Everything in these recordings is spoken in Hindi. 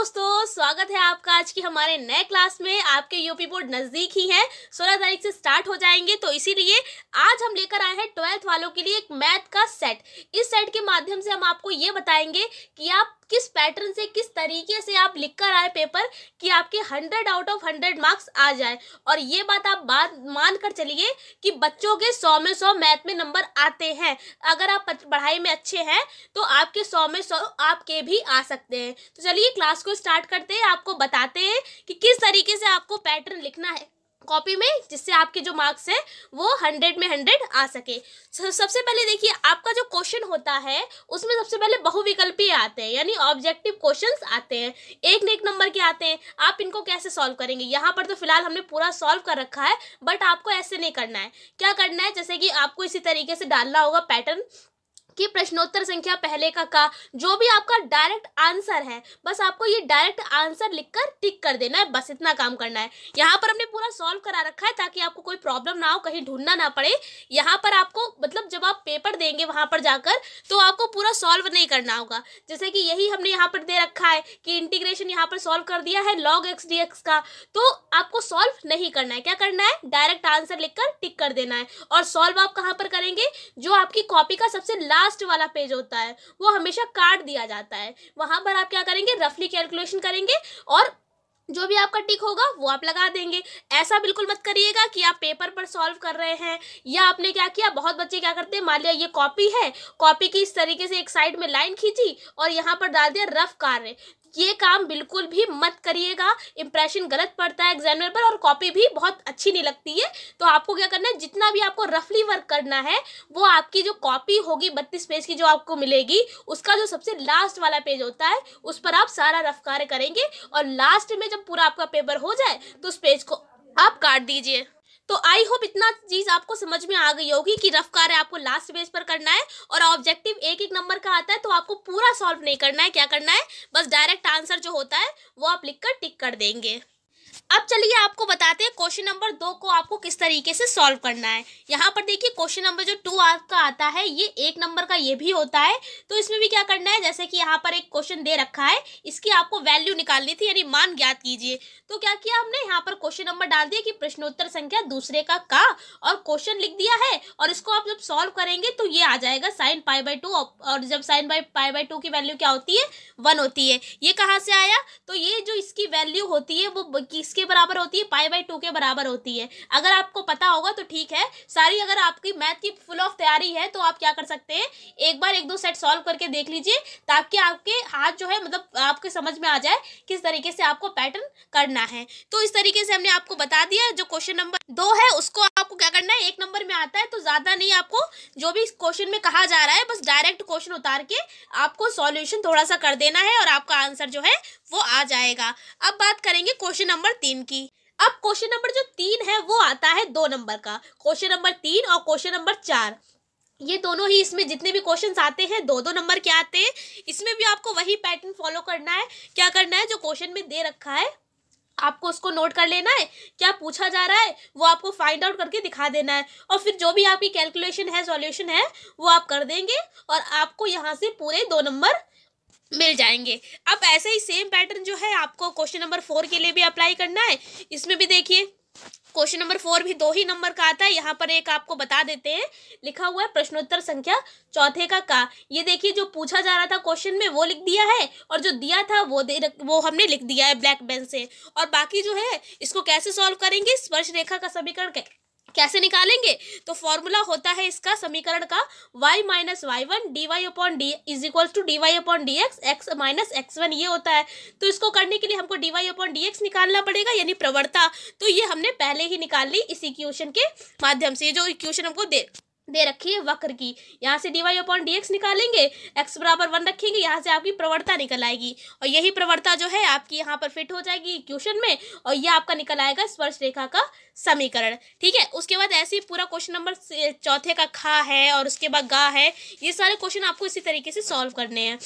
दोस्तों, स्वागत है आपका आज की हमारे नए क्लास में। आपके यूपी बोर्ड नज़दीक ही है, 16 तारीख से स्टार्ट हो जाएंगे, तो इसीलिए आज हम लेकर आए हैं 12th वालों के लिए एक मैथ का सेट। इस सेट के माध्यम से हम आपको ये बताएंगे कि आप किस पैटर्न से, किस तरीके से आप लिख कर आए पेपर कि आपके 100 आउट ऑफ 100 मार्क्स आ जाए। और ये बात आप मान कर चलिए कि बच्चों के 100 में 100 मैथ में नंबर आते हैं। अगर आप पढ़ाई में अच्छे हैं तो आपके 100 में 100 आपके भी आ सकते हैं। तो चलिए क्लास को स्टार्ट करते हैं, आपको बताते हैं कि किस तरीके से आपको पैटर्न लिखना है कॉपी में, जिससे आपके जो मार्क्स हैं वो 100 में 100 आ सके। सबसे पहले देखिए, आपका जो क्वेश्चन होता है उसमें सबसे पहले बहुविकल्पीय आते हैं, यानी ऑब्जेक्टिव क्वेश्चंस आते हैं, एक न एक नंबर के आते हैं। आप इनको कैसे सॉल्व करेंगे, यहाँ पर तो फिलहाल हमने पूरा सॉल्व कर रखा है, बट आपको ऐसे नहीं करना है। क्या करना है, जैसे कि आपको इसी तरीके से डालना होगा पैटर्न कि प्रश्नोत्तर संख्या पहले का जो भी आपका डायरेक्ट आंसर है, बस आपको ये डायरेक्ट आंसर लिखकर टिक कर देना है, बस इतना काम करना है। यहाँ पर हमने पूरा सॉल्व करा रखा है ताकि आपको कोई प्रॉब्लम ना हो, कहीं ढूंढना ना पड़े। यहाँ पर आपको मतलब जब आप पेपर देंगे वहाँ पर जाकर तो आपको पूरा सॉल्व नहीं करना होगा। जैसे कि यही हमने यहाँ पर दे रखा है कि इंटीग्रेशन यहाँ पर सॉल्व कर दिया है log x dx का, तो आपको सॉल्व नहीं करना है। क्या करना है, डायरेक्ट आंसर लिखकर टिक कर देना है। और सॉल्व आप कहाँ पर करेंगे, जो आपकी कॉपी का सबसे लास्ट वाला पेज होता है वो हमेशा काट दिया जाता है, वहां पर आप क्या करेंगे, रफली कैलकुलेशन करेंगे और जो भी आपका टिक होगा वो आप लगा देंगे। ऐसा बिल्कुल मत करिएगा कि आप पेपर पर सॉल्व कर रहे हैं, या आपने क्या किया, बहुत बच्चे क्या करते हैं, मान लिया ये कॉपी है, कॉपी की इस तरीके से एक साइड में लाइन खींची और यहाँ पर डाल दिया रफ कार्य। ये काम बिल्कुल भी मत करिएगा, इंप्रेशन गलत पड़ता है एग्जामिनर पर और कॉपी भी बहुत अच्छी नहीं लगती है। तो आपको क्या करना है, जितना भी आपको रफली वर्क करना है वो आपकी जो कॉपी होगी 32 पेज की जो आपको मिलेगी, उसका जो सबसे लास्ट वाला पेज होता है उस पर आप सारा रफ कार्य करेंगे और लास्ट में जब पूरा आपका पेपर हो जाए तो उस पेज को आप काट दीजिए। तो आई होप इतना चीज आपको समझ में आ गई होगी कि रफ कार्य आपको लास्ट पेज पर करना है और ऑब्जेक्टिव एक एक नंबर का आता है, तो आपको पूरा सॉल्व नहीं करना है। क्या करना है, बस डायरेक्ट आंसर जो होता है वो आप लिखकर टिक कर देंगे। अब चलिए आपको बताते हैं क्वेश्चन नंबर 2 को आपको किस तरीके से सॉल्व करना है। यहाँ पर देखिए क्वेश्चन नंबर जो 2 आपका आता है ये एक नंबर का ये भी होता है। तो इसमें भी क्या करना है, जैसे कि यहाँ पर एक क्वेश्चन दे रखा है, इसकी आपको वैल्यू निकालनी थी, यानी मान ज्ञात कीजिए। तो क्या किया हमने, यहाँ पर क्वेश्चन नंबर डाल दिया कि प्रश्नोत्तर संख्या दूसरे का और क्वेश्चन लिख दिया है। और इसको आप जब सॉल्व करेंगे तो ये आ जाएगा sin π/2, और जब sin π/2 की वैल्यू क्या होती है, 1 होती है। ये कहाँ से आया, तो ये जो इसकी वैल्यू होती है वो किसके बराबर होती है, π/2 के बराबर होती है। अगर आपको पता होगा तो ठीक है, सारी अगर आपकी मैथ की फुल ऑफ तैयारी है तो आप क्या कर सकते हैं, एक बार 1-2 सेट सॉल्व करके देख लीजिए, ताकि आपके हाथ जो है मतलब आपके समझ में आ जाए किस तरीके से आपको पैटर्न करना है। तो इस तरीके से हमने आपको बता दिया। जो क्वेश्चन नंबर 2 है उसको आपको क्या करना है, 1 नंबर में आता है तो ज्यादा नहीं, आपको जो भी क्वेश्चन में कहा जा रहा है बस डायरेक्ट क्वेश्चन उतार के आपको सॉल्यूशन थोड़ा सा कर देना है और आपका आंसर जो है वो आ जाएगा। अब बात करेंगे क्वेश्चन नंबर 3 की। अब क्वेश्चन नंबर जो 3 है वो आता है 2 नंबर का। क्वेश्चन नंबर 3 और क्वेश्चन नंबर 4, ये दोनों ही, इसमें जितने भी क्वेश्चंस आते हैं 2-2 नंबर के आते हैं। इसमें भी आपको वही पैटर्न फॉलो करना है। क्या करना है, जो क्वेश्चन में दे रखा है आपको उसको नोट कर लेना है, क्या पूछा जा रहा है वो आपको फाइंड आउट करके दिखा देना है, और फिर जो भी आपकी कैलकुलेशन है, सॉल्यूशन है, वो आप कर देंगे और आपको यहाँ से पूरे 2 नंबर मिल जाएंगे। अब ऐसे ही सेम पैटर्न जो है आपको क्वेश्चन नंबर 4 के लिए भी अप्लाई करना है। इसमें भी देखिए क्वेश्चन नंबर 4 भी 2 ही नंबर का आता है। यहाँ पर एक आपको बता देते हैं, लिखा हुआ है प्रश्नोत्तर संख्या चौथे का। ये देखिए जो पूछा जा रहा था क्वेश्चन में वो लिख दिया है, और जो दिया था वो हमने लिख दिया है ब्लैक पेन से। और बाकी जो है इसको कैसे सॉल्व करेंगे, स्पर्श रेखा का समीकरण कैसे निकालेंगे, तो फॉर्मूला होता है इसका समीकरण का y - y1 dy/d is equal to dy/dx x - x1 ये होता है। तो इसको करने के लिए हमको dy/dx निकालना पड़ेगा, यानी प्रवणता। तो ये हमने पहले ही निकाल ली इस इक्वेशन के माध्यम से। जो इक्वेशन हमको दे रखी है वक्र की, यहाँ से dy/dx निकालेंगे, x बराबर 1 रखेंगे, यहाँ से आपकी प्रवणता निकल आएगी और यही प्रवणता जो है आपकी यहाँ पर फिट हो जाएगी इक्वेशन में, और ये आपका निकल आएगा स्पर्श रेखा का समीकरण। ठीक है, उसके बाद ऐसे ही पूरा क्वेश्चन नंबर चौथे का खा है और उसके बाद गा है, ये सारे क्वेश्चन आपको इसी तरीके से सॉल्व करने हैं।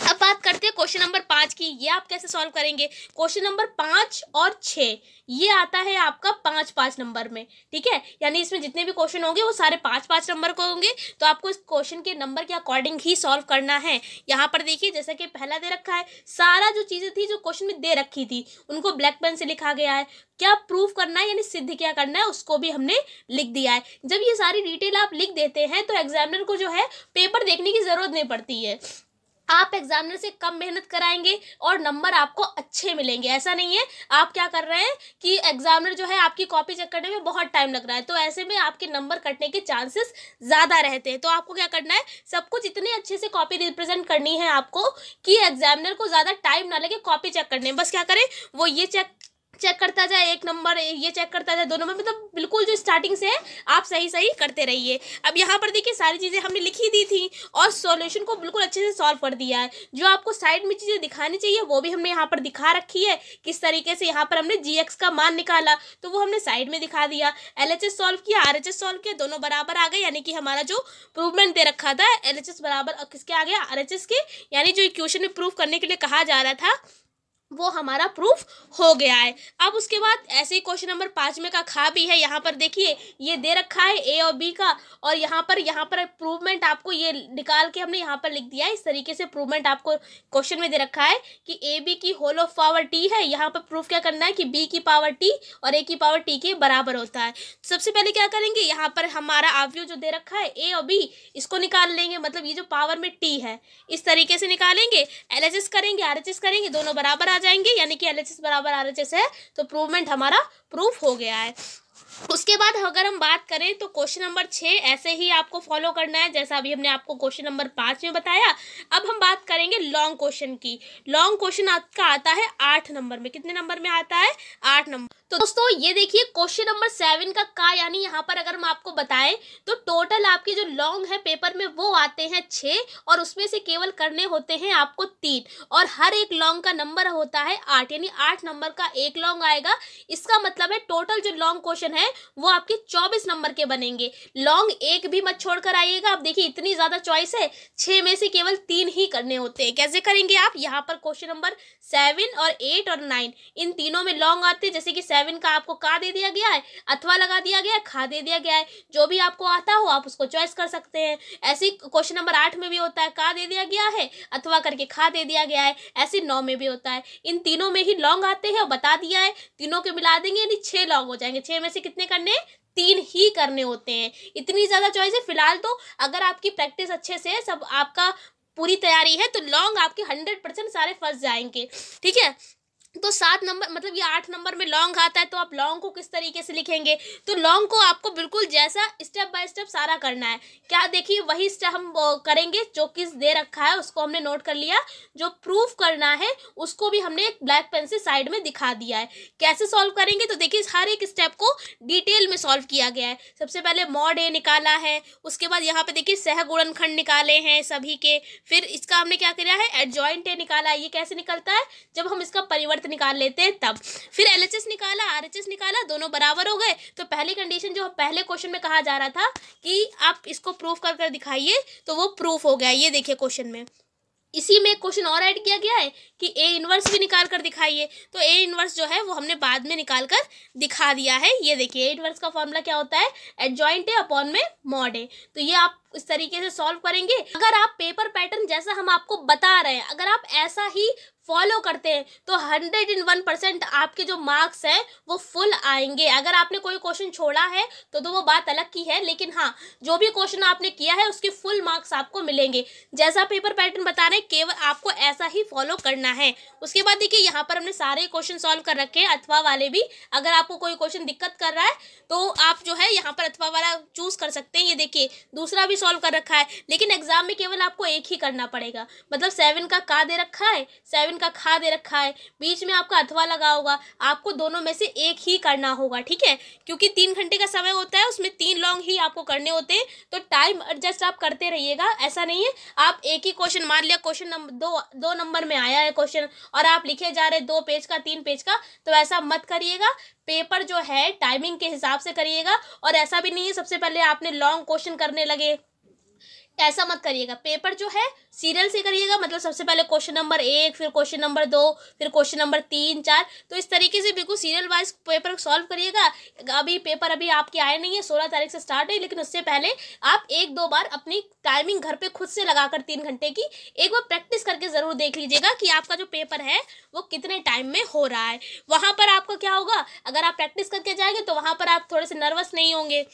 अब बात करते हैं क्वेश्चन क्वेश्चन नंबर 5 की, ये आप कैसे सॉल्व करेंगे। क्वेश्चन नंबर 5 और 6 ये आता है आपका 5-5 नंबर में, ठीक है, यानी इसमें जितने भी क्वेश्चन होंगे वो सारे 5-5 नंबर को होंगे। तो आपको इस क्वेश्चन के नंबर के अकॉर्डिंग ही सॉल्व करना है। यहाँ पर देखिए जैसा कि पहला दे रखा है, सारा जो चीज़ें थी जो क्वेश्चन में दे रखी थी उनको ब्लैक पेन से लिखा गया है। क्या प्रूफ करना है यानी सिद्ध क्या करना है उसको भी हमने लिख दिया है। जब ये सारी डिटेल आप लिख देते हैं तो एग्जामिनर को जो है पेपर देखने की जरूरत नहीं पड़ती है। आप एग्जामिनर से कम मेहनत कराएंगे और नंबर आपको अच्छे मिलेंगे। ऐसा नहीं है आप क्या कर रहे हैं कि एग्जामिनर जो है आपकी कॉपी चेक करने में बहुत टाइम लग रहा है, तो ऐसे में आपके नंबर कटने के चांसेस ज़्यादा रहते हैं। तो आपको क्या करना है, सब कुछ इतने अच्छे से कॉपी रिप्रेजेंट करनी है आपको कि एग्जामिनर को ज़्यादा टाइम ना लगे कॉपी चेक करने में। बस क्या करें, वो ये चेक करता जाए, एक नंबर ये चेक करता जाए, 2 नंबर, मतलब बिल्कुल जो स्टार्टिंग से है आप सही सही करते रहिए। अब यहाँ पर देखिए सारी चीज़ें हमने लिखी दी थी और सॉल्यूशन को बिल्कुल अच्छे से सॉल्व कर दिया है। जो आपको साइड में चीज़ें दिखानी चाहिए वो भी हमने यहाँ पर दिखा रखी है। किस तरीके से यहाँ पर हमने GX का मान निकाला तो वो हमने साइड में दिखा दिया। LHS सॉल्व किया, RHS सॉल्व किया, दोनों बराबर आ गए, यानी कि हमारा जो प्रूवमेंट दे रखा था LHS बराबर किसके आ गया, RHS के, यानी जो इक्वेशन में प्रूव करने के लिए कहा जा रहा था वो हमारा प्रूफ हो गया है। अब उसके बाद ऐसे ही क्वेश्चन नंबर 5 में का खा भी है। यहाँ पर देखिए ये दे रखा है A और B का, और यहाँ पर प्रूवमेंट आपको ये निकाल के हमने यहाँ पर लिख दिया है। इस तरीके से प्रूवमेंट आपको क्वेश्चन में दे रखा है कि AB की होल ऑफ पावर T है। यहाँ पर प्रूफ क्या करना है कि B की पावर T और A की पावर T के बराबर होता है। सबसे पहले क्या करेंगे, यहाँ पर हमारा अवयव जो दे रखा है A और B इसको निकाल लेंगे, मतलब ये जो पावर में T है इस तरीके से निकालेंगे। LHS करेंगे, RHS करेंगे, दोनों बराबर जाएंगे, यानी कि LHS बराबर RHS है, तो प्रूवमेंट हमारा प्रूफ हो गया है। उसके बाद अगर हम बात करें तो क्वेश्चन नंबर 6 ऐसे ही आपको फॉलो करना है जैसा अभी हमने आपको क्वेश्चन नंबर 5 में बताया। अब हम बात करेंगे लॉन्ग क्वेश्चन की। लॉन्ग क्वेश्चन आपका आता है 8 नंबर में। कितने नंबर में आता है, 8 नंबर। तो दोस्तों ये देखिए क्वेश्चन नंबर 7 का यानी यहाँ पर अगर हम आपको बताएं तो टोटल आपके जो लॉन्ग है पेपर में वो आते हैं 6 और उसमें से केवल करने होते हैं आपको 3, और हर एक लॉन्ग का नंबर होता है 8, यानी 8 नंबर का एक लॉन्ग आएगा। इसका मतलब है टोटल जो लॉन्ग क्वेश्चन है वो आपके 24 नंबर के बनेंगे। लॉन्ग एक भी मत छोड़कर आइएगा। आप देखिए इतनी ज्यादा चॉइस है, 6 में से केवल 3 ही करने होते हैं। कैसे करेंगे आप, यहाँ पर क्वेश्चन नंबर 7 और 8 और 9 इन तीनों में लॉन्ग आते हैं। जैसे कि 7 का आपको का दे दिया गया है, अथवा लगा दिया गया है, खा दे दिया गया है, जो भी आपको आता हो आप उसको चॉइस कर सकते हैं। ऐसे क्वेश्चन नंबर 8 में भी होता है, का दे दिया गया है, अथवा करके खा दे दिया गया है। ऐसे 9 में भी होता है। इन तीनों में ही लॉन्ग आते हैं और बता दिया है, तीनों के मिला देंगे यानी 6 लॉन्ग हो जाएंगे। 6 में से कितने करने, 3 ही करने होते हैं। इतनी ज्यादा चॉइस है। फिलहाल तो अगर आपकी प्रैक्टिस अच्छे से है, सब आपका पूरी तैयारी है, तो लॉन्ग आपके 100% सारे फंस जाएंगे, ठीक है। तो 7 नंबर मतलब ये 8 नंबर में लॉन्ग आता है, तो आप लॉन्ग को किस तरीके से लिखेंगे, तो लॉन्ग को आपको बिल्कुल जैसा स्टेप बाय स्टेप सारा करना है। क्या देखिए वही स्टेप हम करेंगे जो किस दे रखा है उसको हमने नोट कर लिया, जो प्रूफ करना है उसको भी हमने एक ब्लैक पेन से साइड में दिखा दिया है। कैसे सॉल्व करेंगे, तो देखिए हर एक स्टेप को डिटेल में सॉल्व किया गया है। सबसे पहले मॉड ए निकाला है, उसके बाद यहाँ पे देखिए सहगुणनखंड निकाले हैं सभी के, फिर इसका हमने क्या किया है, एडजॉइंट ए निकाला है। ये कैसे निकलता है, जब हम इसका परिवर्तन निकाल लेते हैं तब। फिर LHS निकाला, RHS निकाला, दोनों बराबर हो गए। तो पहली कंडीशन जो पहले क्वेश्चन में कहा जा रहा था कि आप इसको प्रूफ कर दिखाइए, तो वो प्रूफ हो गया। ये देखिए क्वेश्चन में इसी में क्वेश्चन और ऐड किया गया है कि A इनवर्स भी निकाल कर दिखाइए। तो A इनवर्स जो है वो हमने बाद में निकाल कर दिखा दिया है। ये देखिए A इनवर्स का फॉर्मूला क्या होता है, एडजॉइंट ए अपॉन में मॉड ए। तो ये आप इस तरीके से सॉल्व करेंगे। अगर आप पेपर पैटर्न जैसा हम आपको बता रहे हैं अगर आप ऐसा ही फॉलो करते हैं तो 101% आपके जो मार्क्स हैं वो फुल आएंगे। अगर आपने कोई क्वेश्चन छोड़ा है तो वो बात अलग की है, लेकिन हाँ जो भी क्वेश्चन आपने किया है उसके फुल मार्क्स आपको मिलेंगे। जैसा पेपर पैटर्न बता रहे हैं केवल आपको ऐसा ही फॉलो करना है। उसके बाद देखिए यहाँ पर हमने सारे क्वेश्चन सॉल्व कर रखे हैं, अथवा वाले भी। अगर आपको कोई क्वेश्चन दिक्कत कर रहा है तो आप जो है यहाँ पर अथवा वाला चूज कर सकते हैं। ये देखिए दूसरा भी सॉल्व कर रखा है, लेकिन एग्जाम में केवल आपको एक ही करना पड़ेगा। मतलब 7 का दे रखा है, 7 का खा दे रखा है, बीच में आपका अथवा लगा होगा, आपको दोनों में से एक ही करना होगा, ठीक है। क्योंकि 3 घंटे का समय होता है, उसमें 3 लॉन्ग ही आपको करने होते हैं, तो टाइम एडजस्ट आप करते रहिएगा। ऐसा नहीं है आप एक ही क्वेश्चन, मान लिया क्वेश्चन नंबर 2 नंबर में आया है क्वेश्चन और आप लिखे जा रहे 2 पेज का 3 पेज का, तो ऐसा मत करिएगा। पेपर जो है टाइमिंग के हिसाब से करिएगा। और ऐसा भी नहीं है सबसे पहले आपने लॉन्ग क्वेश्चन करने लगे, ऐसा मत करिएगा, पेपर जो है सीरियल से करिएगा, मतलब सबसे पहले क्वेश्चन नंबर 1, फिर क्वेश्चन नंबर 2, फिर क्वेश्चन नंबर 3, 4, तो इस तरीके से बिल्कुल सीरियल वाइज पेपर सॉल्व करिएगा। अभी पेपर अभी आपके आए नहीं है, 16 तारीख से स्टार्ट है, लेकिन उससे पहले आप 1-2 बार अपनी टाइमिंग घर पे खुद से लगाकर 3 घंटे की एक बार प्रैक्टिस करके ज़रूर देख लीजिएगा कि आपका जो पेपर है वो कितने टाइम में हो रहा है। वहाँ पर आपका क्या होगा, अगर आप प्रैक्टिस करके जाएंगे तो वहाँ पर आप थोड़े से नर्वस नहीं होंगे।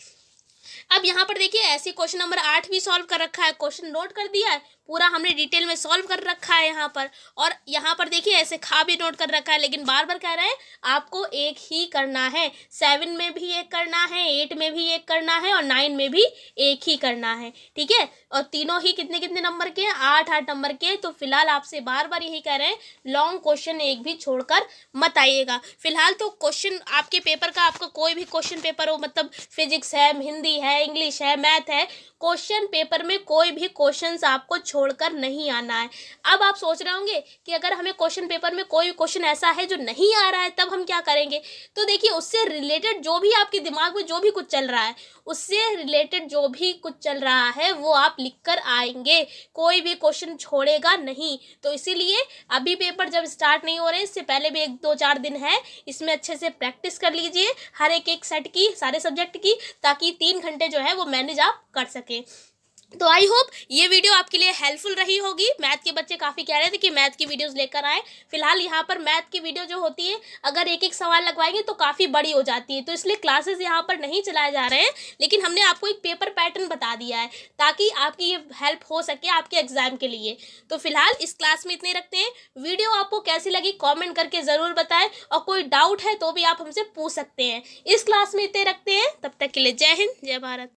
अब यहाँ पर देखिए ऐसे क्वेश्चन नंबर 8 भी सॉल्व कर रखा है, क्वेश्चन नोट कर दिया है, पूरा हमने डिटेल में सॉल्व कर रखा है यहाँ पर। और यहाँ पर देखिए ऐसे खा भी नोट कर रखा है, लेकिन बार बार कह रहे हैं आपको एक ही करना है, 7 में भी एक करना है, 8 में भी एक करना है और 9 में भी एक ही करना है, ठीक है। और तीनों ही कितने कितने नंबर के हैं, 8-8 नंबर के। तो फिलहाल आपसे बार बार यही कह रहे हैं, लॉन्ग क्वेश्चन एक भी छोड़कर मत आइएगा। फिलहाल तो क्वेश्चन आपके पेपर का, आपका कोई भी क्वेश्चन पेपर हो, मतलब फिजिक्स है, हिंदी है, इंग्लिश है, मैथ है, क्वेश्चन पेपर में कोई भी क्वेश्चंस आपको छोड़कर नहीं आना है। अब आप सोच रहे होंगे कि अगर हमें क्वेश्चन पेपर में कोई क्वेश्चन ऐसा है जो नहीं आ रहा है तब हम क्या करेंगे, तो देखिए उससे रिलेटेड जो भी आपके दिमाग में जो भी कुछ चल रहा है, उससे रिलेटेड जो भी कुछ चल रहा है वो आप लिख कर आएंगे, कोई भी क्वेश्चन छोड़ेगा नहीं। तो इसीलिए अभी पेपर जब स्टार्ट नहीं हो रहे, इससे पहले भी 1-2-4 दिन है, इसमें अच्छे से प्रैक्टिस कर लीजिए हर एक सेट की, सारे सब्जेक्ट की, ताकि 3 घंटे जो है वो मैनेज आप कर सकें। तो आई होप ये वीडियो आपके लिए हेल्पफुल रही होगी। मैथ के बच्चे काफ़ी कह रहे थे कि मैथ की वीडियोस लेकर आए। फिलहाल यहाँ पर मैथ की वीडियो जो होती है, अगर एक एक सवाल लगवाएंगे तो काफ़ी बड़ी हो जाती है, तो इसलिए क्लासेस यहाँ पर नहीं चलाए जा रहे हैं, लेकिन हमने आपको एक पेपर पैटर्न बता दिया है ताकि आपकी ये हेल्प हो सके आपके एग्जाम के लिए। तो फिलहाल इस क्लास में इतने रखते हैं। वीडियो आपको कैसी लगी कॉमेंट करके ज़रूर बताएं, और कोई डाउट है तो भी आप हमसे पूछ सकते हैं। इस क्लास में इतने रखते हैं, तब तक के लिए जय हिंद, जय भारत।